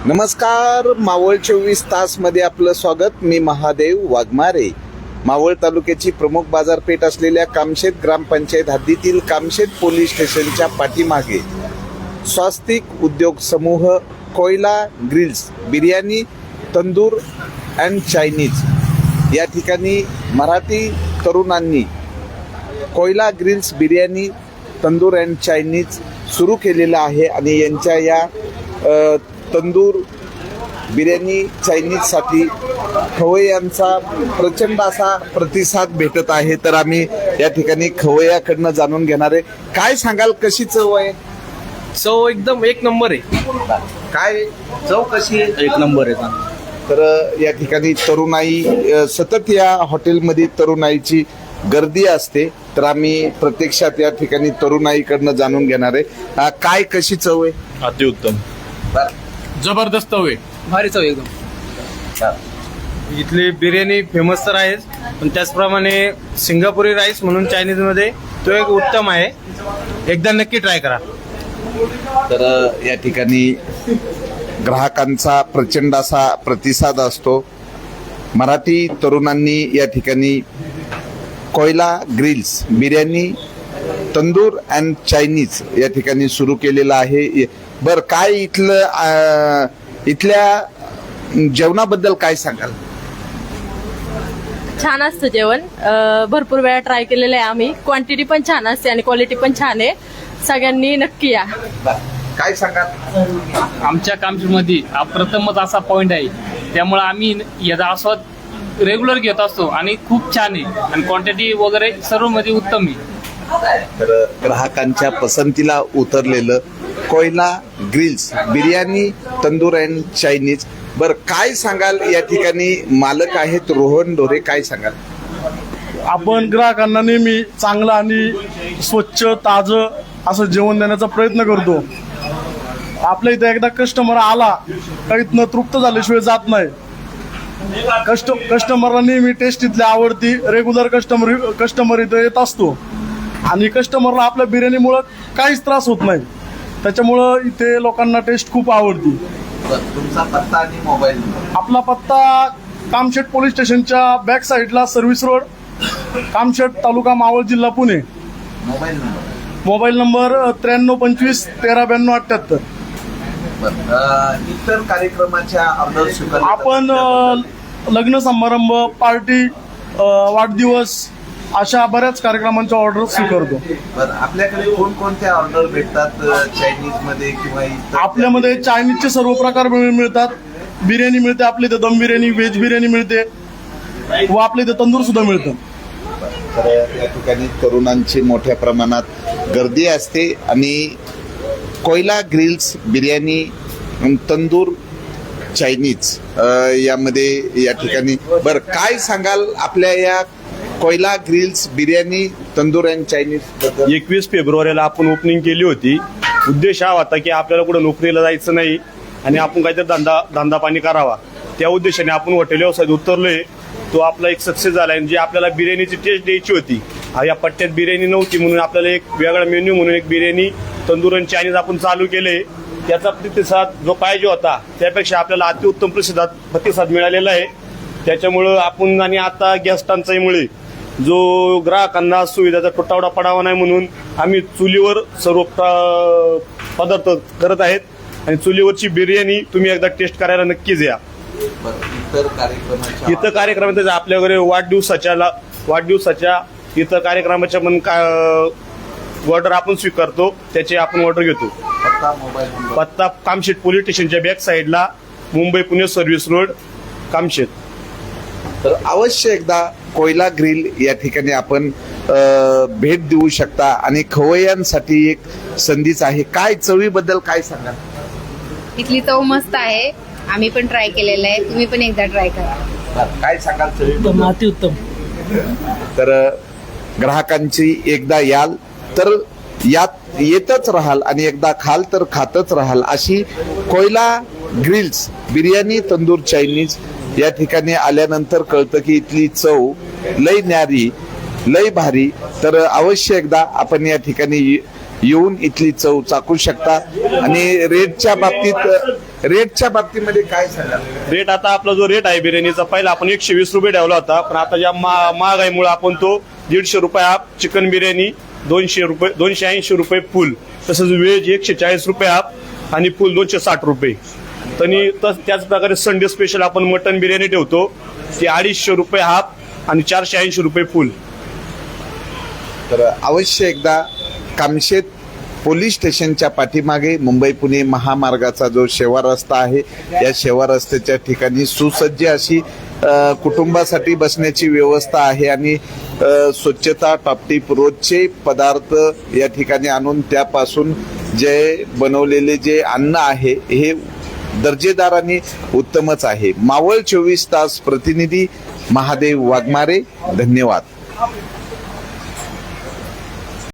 नमस्कार, मावळ 24 तास मध्ये आपलं स्वागत. मी महादेव वाघमारे. मावळ तालुक्याची प्रमुख बाजारपेठ असलेल्या कामशेत ग्रामपंचायत हद्दीतील कामशेत पोलीस स्टेशनच्या पाठीमागे स्वास्तिक उद्योग समूह Koyla grills biryani tandoor and Chinese या ठिकाणी मराठी तरुणांनी Koyla grills biryani tandoor and Chinese सुरू केलेलं आहे आणि यांच्या या तंदूर बिर्याणी चायनीजसाठी खवय्यांचा प्रचंड असा प्रतिसाद भेटत आहे. तर आम्ही या ठिकाणी खवय्याकडनं जाणून घेणार आहे. काय सांगाल, कशी चव आहे? चव एकदम एक नंबर आहे. काय चव कशी आहे? एक नंबर आहे. तर या ठिकाणी तरुणाई सतत या हॉटेलमध्ये तरुणाईची गर्दी असते. तर आम्ही प्रत्यक्षात या ठिकाणी तरुणाईकडनं जाणून घेणार आहे. काय कशी चव आहे? अतिउत्तम, जबरदस्त आहे, भारी चव एकदम. इथली बिर्याणी फेमस तर आहेच, पण त्याचप्रमाणे सिंगापुरी राईस म्हणून चायनीज मध्ये तो एक उत्तम आहे. एकदा नक्की ट्राय करा. तर या ठिकाणी ग्राहकांचा प्रचंड असा प्रतिसाद असतो. मराठी तरुणांनी या ठिकाणी Koyla grills biryani tandoor and Chinese या ठिकाणी सुरू केलेलं आहे. बर, काय इथल्या जेवणाबद्दल काय सांगाल? छान असतं जेवण. भरपूर वेळा ट्राय केलेलं आहे आम्ही. क्वांटिटी पण छान असते आणि क्वालिटी पण छान आहे. सगळ्यांनी नक्की या. काय सांगाल? आमच्या कामशेतमध्ये हा प्रथमच असा पॉइंट आहे, त्यामुळे आम्ही याचा आस्वाद रेग्युलर घेत असतो आणि खूप छान आहे आणि क्वांटिटी वगैरे सर्व मध्ये उत्तम आहे. तर ग्राहकांच्या पसंतीला उतरलेलं Koyla grills biryani tandoor and Chinese. बर, काय सांगाल? या ठिकाणी मालक आहेत रोहन ढोरे. काय सांगाल? आपण ग्राहकांना नेहमी चांगलं आणि स्वच्छ ताजं असं जेवण देण्याचा प्रयत्न करतो. आपल्या इथे एकदा कस्टमर आला का इथनं तृप्त झाल्याशिवाय जात नाही. कस्टमरला नेहमी टेस्ट इथली आवडती. रेग्युलर कस्टमर इथं येत असतो आणि कस्टमरला आपल्या बिर्याणीमुळं काहीच त्रास होत नाही. त्याच्यामुळं इथे लोकांना टेस्ट खूप आवडती. तुमचा पत्ता आणि मोबाईल नंबर? आपला पत्ता कामशेत पोलीस स्टेशनच्या बॅक साईडला सर्व्हिस रोड, कामशेत तालुका मावळ जिल्हा Pune. Mobile number? Mobile number 9325 139278. इतर कार्यक्रमाच्या ऑर्डर स्वीकार आपण लग्न समारंभ, पार्टी, वाढदिवस अशा बऱ्याच कार्यक्रमांच्या ऑर्डर स्वीकारतो. आपल्याकडे कोणकोणत्या ऑर्डर भेटतात चायनीज मध्ये किंवा इतर? आपल्यामध्ये चायनीजचे सर्व प्रकार मिळतात. बिर्याणी मिळते आपल्या इथे, दम बिर्याणी, व्हेज बिर्याणी मिळते व आपल्या इथे तंदूर सुद्धा मिळतं. तर या ठिकाणी तरुणांची मोठ्या प्रमाणात गर्दी असते आणि कोयला ग्रिल्स बिर्याणी तंदूर चायनीज यामध्ये या ठिकाणी. बरं, काय सांगाल आपल्या या Koyla grills biryani tandoor and Chinese बद्दल? 21 फेब्रुवारीला आपण ओपनिंग केली होती. उद्देश हा होता की आपल्याला कुठं नोकरीला जायचं नाही आणि आपण काहीतरी धंदा पाणी करावा. त्या उद्देशाने आपण हॉटेल व्यवसायात उतरलोय. तो आपला एक सक्सेस झाला आहे. जी आपल्याला बिर्याणीची टेस्ट द्यायची होती, या पट्ट्यात बिर्याणी नव्हती म्हणून आपल्याला एक वेगळा मेन्यू म्हणून एक बिर्याणी तंदूर आणि चायनीज आपण चालू केले. त्याचा प्रतिसाद जो पाहिजे होता त्यापेक्षा आपल्याला अतिउत्तम प्रतिसाद मिळालेला आहे. त्याच्यामुळं आपण आणि आता गॅस टंचाईमुळे जो ग्राहकांना सुविधाचा तुटवडा पडावा नाही म्हणून आम्ही चुलीवर सर्व पदार्थ करत आहेत आणि चुलीवरची बिर्याणी तुम्ही एकदा टेस्ट करायला नक्कीच या. इतर कार्यक्रमात आपल्याकडे वाढदिवसाच्या इतर कार्यक्रमाच्या पण ऑर्डर आपण स्वीकारतो. त्याचे आपण ऑर्डर घेतो. पत्ता कामशेत पोलीस स्टेशनच्या बॅक साईडला, मुंबई पुणे सर्व्हिस रोड, कामशेत. तर अवश्य एकदा कोयला ग्रिल या ठिकाणी आपण भेट देऊ शकता आणि खवय्यांसाठी एक संधीच आहे. काय चवीबद्दल काय सांगाल? इथली चव मस्त आहे. आम्ही पण ट्राय केलेलं आहे. तुम्ही पण एकदा ट्राय करा. काय सांगाल चवीबद्दल? अतिउत्तम. तर ग्राहकांची एकदा याल तर येतच राहाल आणि एकदा खाल तर खातच राहाल अशी कोयला ग्रिल्स बिर्याणी तंदूर चायनीज या ठिकाणी आल्यानंतर कळतं की इथली चव लय न्यारी, लय भारी. तर अवश्य एकदा आपण या ठिकाणी येऊन इथली चव चाकू शकता. आणि रेटच्या बाबतीमध्ये काय सांगाल? रेट आता आपला जो रेट आहे बिर्याणीचा, पहिला आपण 120 रुपये ठेवला होता, पण आता या महागाईमुळे आपण तो 150 रुपये हाफ चिकन बिर्याणी, 280 रुपये फुल, तसंच व्हेज 140 रुपये हाफ आणि फुल 260 रुपये. त्याच प्रकारे संडे स्पेशल आपण मटन बिर्याणी ठेवतो, ती 250 रुपये हाफ आणि 480 रुपये फुल. तर अवश्य एकदा कामशेत पोलीस स्टेशनच्या पाठीमागे मुंबई पुणे महामार्गाचा जो शेवा रस्ता आहे, या शेवा रस्त्याच्या ठिकाणी सुसज्ज अशी कुटुंबासाठी बसण्याची व्यवस्था आहे आणि स्वच्छता टापटीप रोजचे पदार्थ या ठिकाणी आणून त्यापासून जे बनवलेले जे अन्न आहे हे दर्जेदार आणि उत्तमच आहे. मावळ 24 तास प्रतिनिधी महादेव वाघमारे, धन्यवाद.